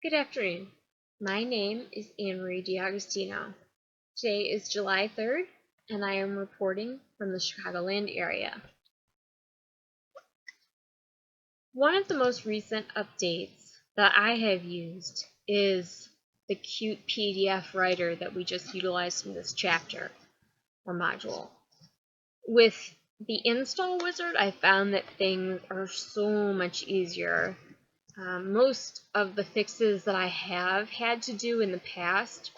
Good afternoon. My name is Anne-Marie D'Agostino. Today is July 3rd, and I am reporting from the Chicagoland area. One of the most recent updates that I have used is the Qt PDF writer that we just utilized in this chapter or module. With the install wizard, I found that things are so much easier. Most of the fixes that I have had to do in the past,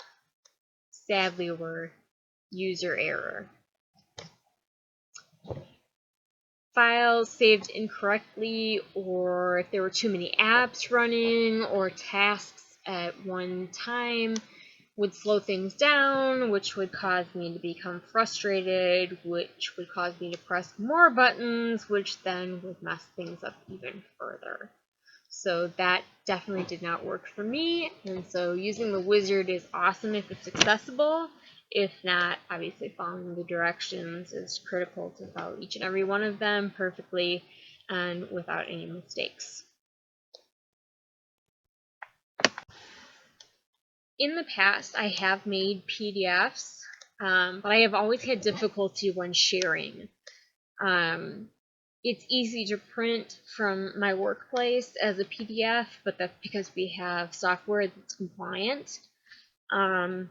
sadly, were user error. Files saved incorrectly, or if there were too many apps running, or tasks at one time would slow things down, which would cause me to become frustrated, which would cause me to press more buttons, which then would mess things up even further. So that definitely did not work for me, and so using the wizard is awesome if it's accessible. If not, obviously following the directions is critical to follow each and every one of them perfectly and without any mistakes. In the past, I have made PDFs, but I have always had difficulty when sharing. It's easy to print from my workplace as a PDF, but that's because we have software that's compliant. In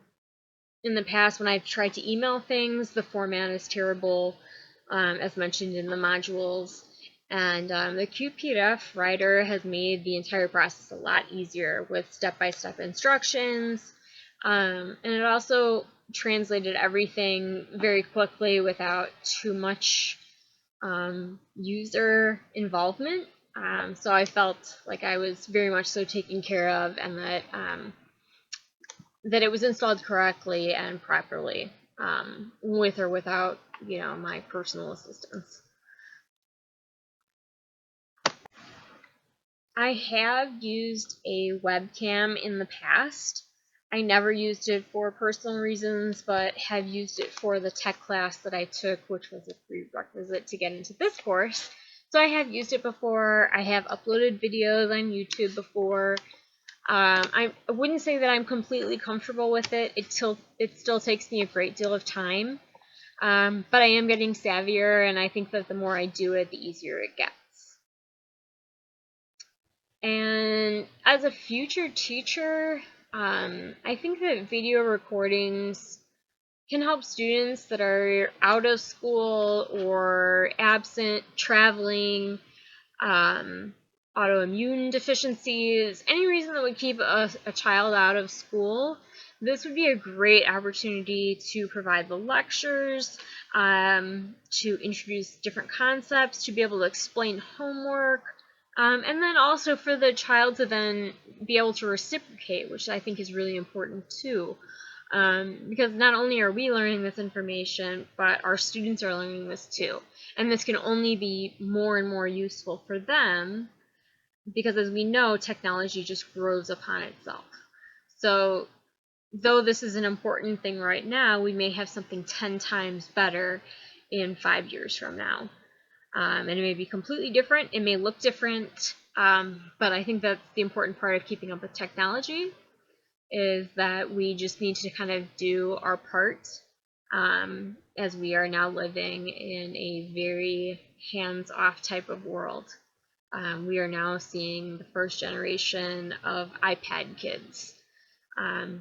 the past, when I've tried to email things, the format is terrible, as mentioned in the modules. And the Qt PDF writer has made the entire process a lot easier with step-by-step instructions. And it also translated everything very quickly without too much user involvement. So I felt like I was very much so taken care of, and that it was installed correctly and properly, with or without, my personal assistance. I have used a webcam in the past. I never used it for personal reasons, but have used it for the tech class that I took, which was a prerequisite to get into this course. So I have used it before. I have uploaded videos on YouTube before. I wouldn't say that I'm completely comfortable with it. It still takes me a great deal of time, but I am getting savvier, and I think that the more I do it, the easier it gets. And as a future teacher, I think that video recordings can help students that are out of school or absent, traveling, autoimmune deficiencies, any reason that would keep a child out of school. This would be a great opportunity to provide the lectures, to introduce different concepts, to be able to explain homework, and then also for the child to then be able to reciprocate, which I think is really important too. Because not only are we learning this information, but our students are learning this too. And this can only be more and more useful for them, because as we know, technology just grows upon itself. So though this is an important thing right now, we may have something 10 times better in 5 years from now. And it may be completely different, it may look different, but I think that's the important part of keeping up with technology, is that we just need to kind of do our part, as we are now living in a very hands-off type of world. We are now seeing the first generation of iPad kids.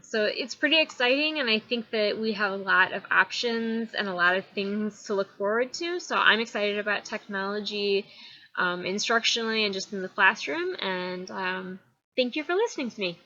So it's pretty exciting, and I think that we have a lot of options and a lot of things to look forward to. So I'm excited about technology, instructionally and just in the classroom, and thank you for listening to me.